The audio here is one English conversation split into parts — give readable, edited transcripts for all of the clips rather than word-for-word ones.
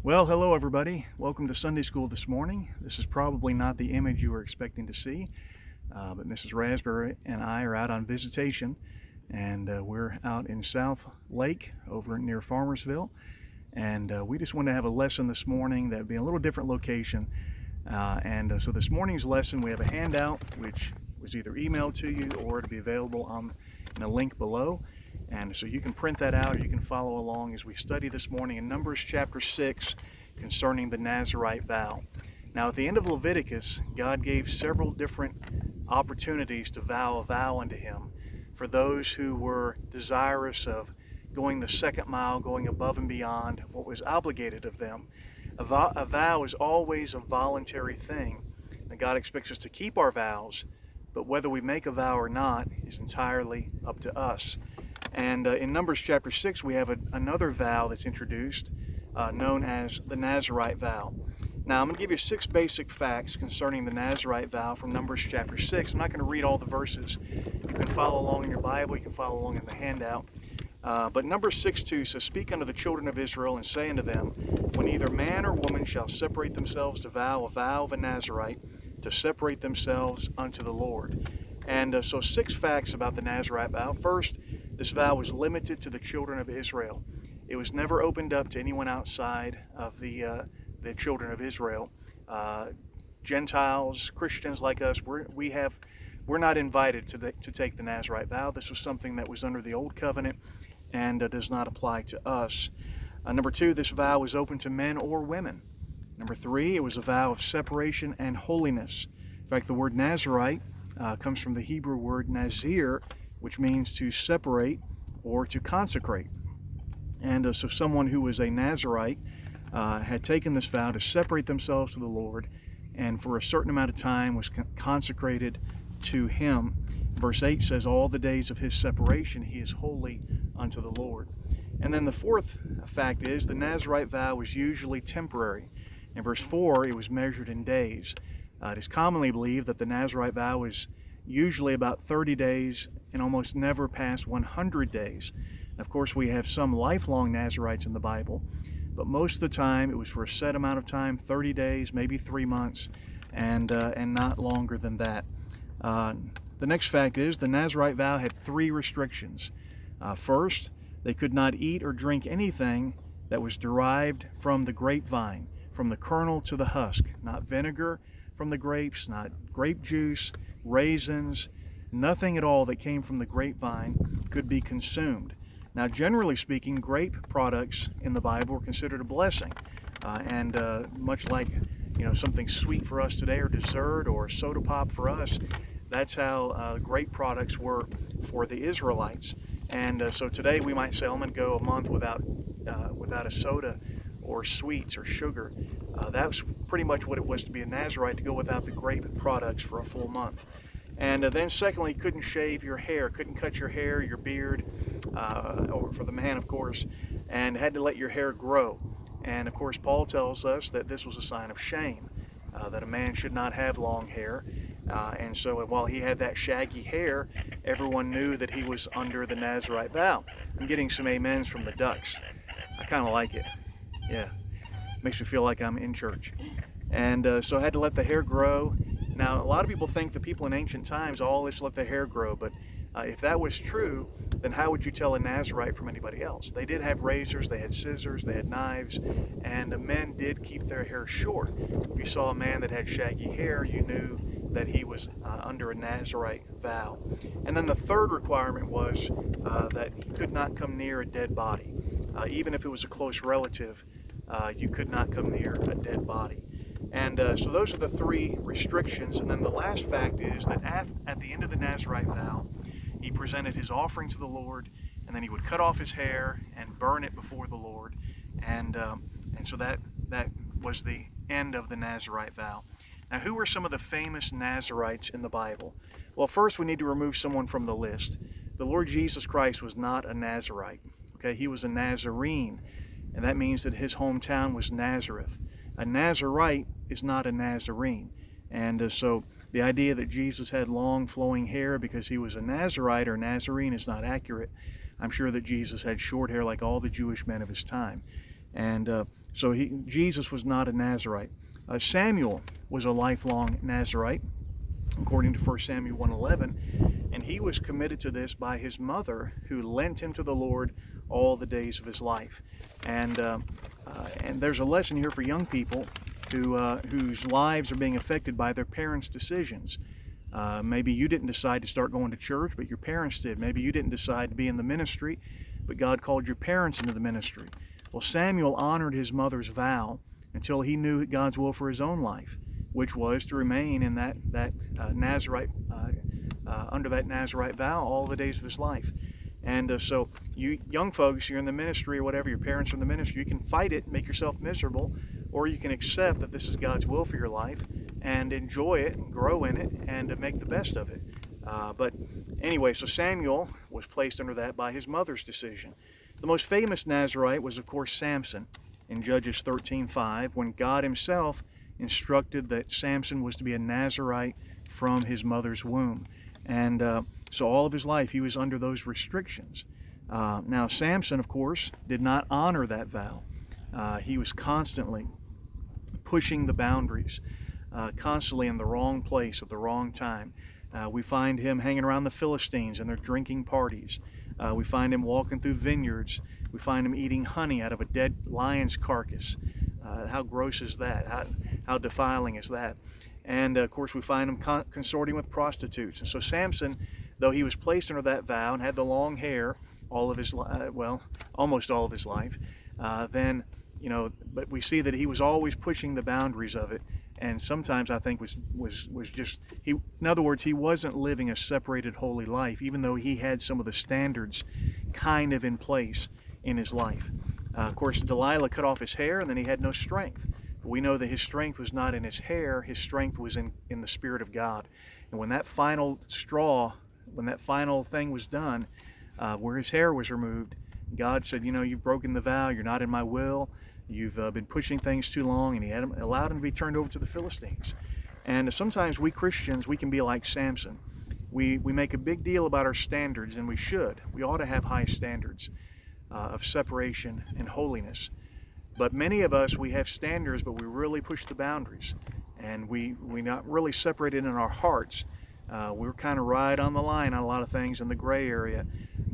Well, hello everybody. Welcome to Sunday School this morning. This is probably not the image you were expecting to see, but Mrs. Raspberry and I are out on visitation, and we're out in South Lake over near Farmersville, and we just wanted to have a lesson this morning that would be a little different location. So this morning's lesson, we have a handout which was either emailed to you or to be available in a link below. And so you can print that out, or you can follow along as we study this morning in Numbers chapter 6 concerning the Nazarite vow. Now, at the end of Leviticus, God gave several different opportunities to vow a vow unto him for those who were desirous of going the second mile, going above and beyond what was obligated of them. A vow is always a voluntary thing, and God expects us to keep our vows, but whether we make a vow or not is entirely up to us. And in Numbers chapter 6, we have another vow that's introduced, known as the Nazarite vow. Now, I'm going to give you 6 basic facts concerning the Nazarite vow from Numbers chapter 6. I'm not going to read all the verses. You can follow along in your Bible. You can follow along in the handout. But Numbers 6:2 says, "Speak unto the children of Israel, and say unto them, when either man or woman shall separate themselves to vow a vow of a Nazarite, to separate themselves unto the Lord." And so 6 facts about the Nazarite vow. First, this vow was limited to the children of Israel. It was never opened up to anyone outside of the children of Israel. Gentiles, Christians like us, we're not invited to take the Nazarite vow. This was something that was under the Old Covenant and does not apply to us. Number 2, this vow was open to men or women. Number 3, it was a vow of separation and holiness. In fact, the word Nazarite comes from the Hebrew word Nazir, which means to separate or to consecrate. And so someone who was a Nazarite had taken this vow to separate themselves to the Lord, and for a certain amount of time was consecrated to him. Verse 8 says, "All the days of his separation he is holy unto the Lord." And then the 4th fact is the Nazarite vow was usually temporary. In verse 4, it was measured in days. It is commonly believed that the Nazarite vow was usually about 30 days and almost never past 100 days. And of course, we have some lifelong Nazarites in the Bible, but most of the time it was for a set amount of time, 30 days, maybe 3 months, and not longer than that. The next fact is the Nazarite vow had 3 restrictions. First, they could not eat or drink anything that was derived from the grapevine, from the kernel to the husk, not vinegar from the grapes, not grape juice, raisins, nothing at all that came from the grapevine could be consumed. Now, generally speaking, grape products in the Bible were considered a blessing, and much like something sweet for us today, or dessert, or soda pop for us, that's how grape products were for the Israelites. And so today we might say, I'm going to go a month without a soda or sweets or sugar. That's pretty much what it was to be a Nazarite, to go without the grape products for a full month. And then secondly, couldn't shave your hair, couldn't cut your hair, your beard, or for the man, of course, and had to let your hair grow. And of course, Paul tells us that this was a sign of shame, that a man should not have long hair. And so while he had that shaggy hair, everyone knew that he was under the Nazarite vow. I'm getting some amens from the ducks. I kind of like it. Yeah, makes me feel like I'm in church. And so I had to let the hair grow. Now, a lot of people think the people in ancient times always let their hair grow, but if that was true, then how would you tell a Nazarite from anybody else? They did have razors, they had scissors, they had knives, and the men did keep their hair short. If you saw a man that had shaggy hair, you knew that he was under a Nazarite vow. And then the 3rd requirement was that he could not come near a dead body. Even if it was a close relative, you could not come near a dead body. And so those are the 3 restrictions. And then the last fact is that at the end of the Nazarite vow, he presented his offering to the Lord, and then he would cut off his hair and burn it before the Lord. And so that was the end of the Nazarite vow. Now, who were some of the famous Nazarites in the Bible? Well, first we need to remove someone from the list. The Lord Jesus Christ was not a Nazarite. Okay, he was a Nazarene, and that means that his hometown was Nazareth. A Nazarite is not a Nazarene. And so the idea that Jesus had long flowing hair because he was a Nazarite or Nazarene is not accurate. I'm sure that Jesus had short hair like all the Jewish men of his time. And So Jesus was not a Nazarite. Samuel was a lifelong Nazarite, according to 1 Samuel 1:11, and he was committed to this by his mother, who lent him to the Lord all the days of his life. And there's a lesson here for young people whose lives are being affected by their parents' decisions. Maybe you didn't decide to start going to church, but your parents did. Maybe you didn't decide to be in the ministry, but God called your parents into the ministry. Well, Samuel honored his mother's vow until he knew God's will for his own life, which was to remain in that Nazarite, under that Nazarite vow all the days of his life. And so you young folks, you're in the ministry or whatever, your parents are in the ministry, you can fight it, make yourself miserable, or you can accept that this is God's will for your life and enjoy it and grow in it and make the best of it. But anyway, so Samuel was placed under that by his mother's decision. The most famous Nazarite was, of course, Samson in Judges 13:5, when God himself instructed that Samson was to be a Nazarite from his mother's womb. And so all of his life he was under those restrictions. Now Samson, of course, did not honor that vow. He was constantly pushing the boundaries, constantly in the wrong place at the wrong time. We find him hanging around the Philistines and their drinking parties. We find him walking through vineyards. We find him eating honey out of a dead lion's carcass. How gross is that? How defiling is that? And of course we find him consorting with prostitutes. And so Samson, though he was placed under that vow and had the long hair all of his almost all of his life, then but we see that he was always pushing the boundaries of it, and sometimes I think was just in other words, he wasn't living a separated holy life, even though he had some of the standards kind of in place in his life. Of course, Delilah cut off his hair, and then he had no strength. But we know that his strength was not in his hair, his strength was in the Spirit of God. And when that final straw, when that final thing was done, where his hair was removed, God said, you've broken the vow, you're not in my will, you've been pushing things too long, and he allowed him to be turned over to the Philistines. And sometimes we Christians, we can be like Samson. We make a big deal about our standards, and we should. We ought to have high standards of separation and holiness. But many of us, we have standards, but we really push the boundaries. And we're not really separated in our hearts. We're kind of right on the line on a lot of things in the gray area.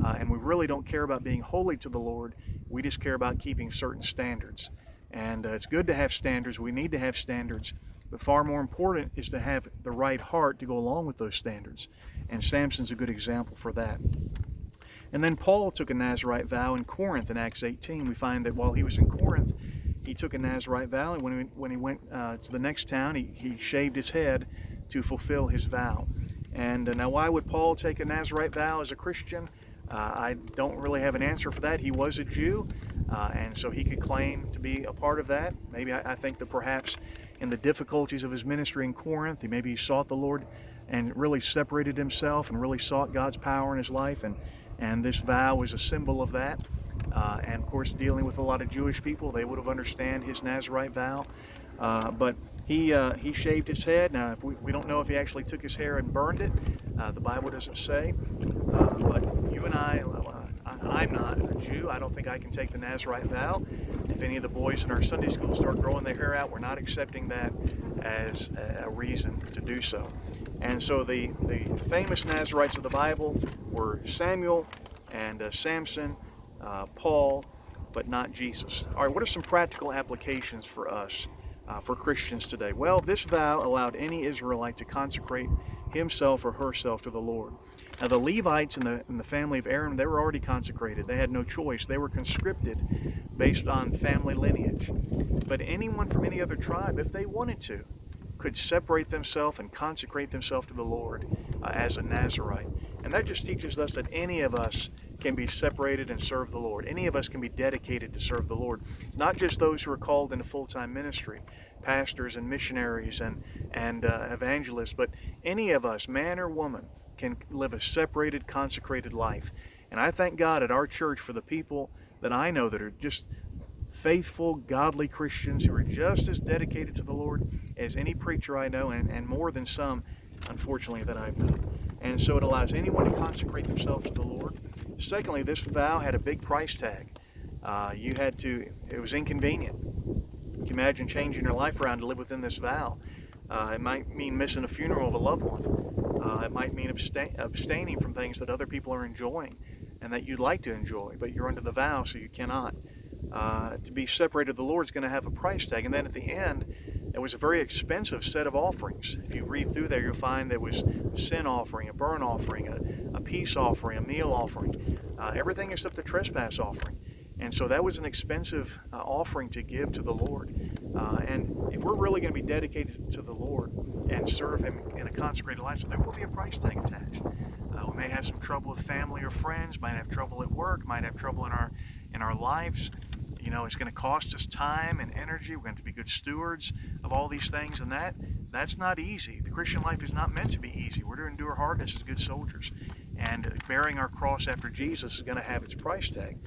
And we really don't care about being holy to the Lord. We just care about keeping certain standards. And it's good to have standards. We need to have standards. But far more important is to have the right heart to go along with those standards. And Samson's a good example for that. And then Paul took a Nazarite vow in Corinth in Acts 18. We find that while he was in Corinth, he took a Nazarite vow, and when he went to the next town, he shaved his head to fulfill his vow. And now why would Paul take a Nazarite vow as a Christian? I don't really have an answer for that. He was a Jew, and so he could claim to be a part of that. Maybe I think that perhaps in the difficulties of his ministry in Corinth, he sought the Lord and really separated himself and really sought God's power in his life, and this vow was a symbol of that. And of course, dealing with a lot of Jewish people, they would have understood his Nazarite vow. But he shaved his head. Now, if we don't know if he actually took his hair and burned it. The Bible doesn't say. But you and I'm not a Jew. I don't think I can take the Nazarite vow. If any of the boys in our Sunday school start growing their hair out, we're not accepting that as a reason to do so. And so the famous Nazarites of the Bible were Samuel and Samson, Paul, but not Jesus. All right, what are some practical applications for us, for Christians today? Well, this vow allowed any Israelite to consecrate himself or herself to the Lord. Now, the Levites in the family of Aaron, they were already consecrated. They had no choice. They were conscripted based on family lineage. But anyone from any other tribe, if they wanted to, could separate themselves and consecrate themselves to the Lord as a Nazarite. And that just teaches us that any of us can be separated and serve the Lord. Any of us can be dedicated to serve the Lord. Not just those who are called into full-time ministry, pastors and missionaries and evangelists, but any of us, man or woman, can live a separated, consecrated life. And I thank God at our church for the people that I know that are just faithful, godly Christians who are just as dedicated to the Lord as any preacher I know, and more than some, unfortunately, that I've known. And so it allows anyone to consecrate themselves to the Lord. Secondly, this vow had a big price tag. It was inconvenient. imagine changing your life around to live within this vow. It might mean missing a funeral of a loved one. It might mean abstaining from things that other people are enjoying and that you'd like to enjoy, but you're under the vow, so you cannot. To be separated from the Lord is going to have a price tag. And then at the end, it was a very expensive set of offerings. If you read through there, you'll find there was a sin offering, a burnt offering, a peace offering, a meal offering, everything except the trespass offering. And so that was an expensive offering to give to the Lord. And if we're really going to be dedicated to the Lord and serve Him in a consecrated life, so there will be a price tag attached. We may have some trouble with family or friends, might have trouble at work, might have trouble in our lives. You know, it's going to cost us time and energy. We're going to have to be good stewards of all these things, and that's not easy. The Christian life is not meant to be easy. We're to endure hardness as good soldiers. And bearing our cross after Jesus is going to have its price tag.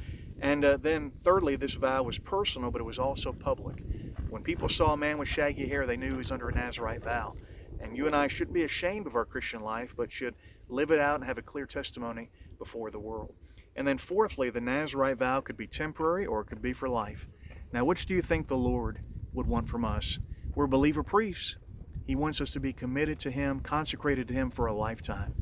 And then thirdly, this vow was personal, but it was also public. When people saw a man with shaggy hair, they knew he was under a Nazarite vow. And you and I shouldn't be ashamed of our Christian life, but should live it out and have a clear testimony before the world. And then fourthly, the Nazarite vow could be temporary or it could be for life. Now, which do you think the Lord would want from us? We're believer priests. He wants us to be committed to Him, consecrated to Him for a lifetime.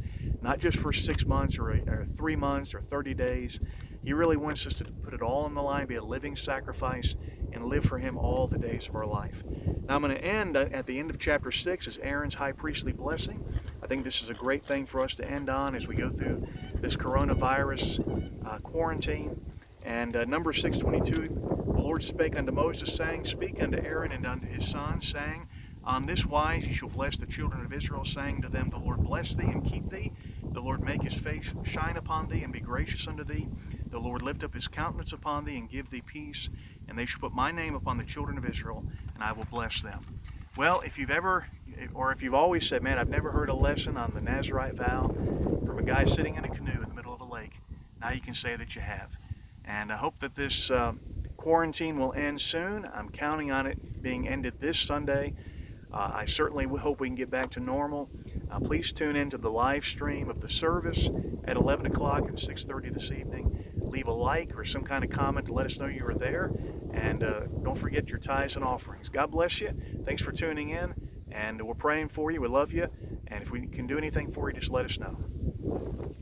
Not just for 6 months or 3 months or 30 days. He really wants us to put it all on the line, be a living sacrifice, and live for Him all the days of our life. Now I'm going to end at the end of chapter 6 is Aaron's high priestly blessing. I think this is a great thing for us to end on as we go through this coronavirus quarantine. And Numbers 6:22, the Lord spake unto Moses, saying, Speak unto Aaron and unto his sons, saying, On this wise ye shall bless the children of Israel, saying to them, The Lord bless thee and keep thee. The Lord make His face shine upon thee and be gracious unto thee. The Lord lift up His countenance upon thee and give thee peace. And they shall put my name upon the children of Israel, and I will bless them. Well, if you've always said, man, I've never heard a lesson on the Nazarite vow from a guy sitting in a canoe in the middle of a lake, now you can say that you have. And I hope that this quarantine will end soon. I'm counting on it being ended this Sunday. I certainly hope we can get back to normal. Please tune in to the live stream of the service at 11 o'clock and 6:30 this evening. Leave a like or some kind of comment to let us know you were there. And don't forget your tithes and offerings. God bless you. Thanks for tuning in. And we're praying for you. We love you. And if we can do anything for you, just let us know.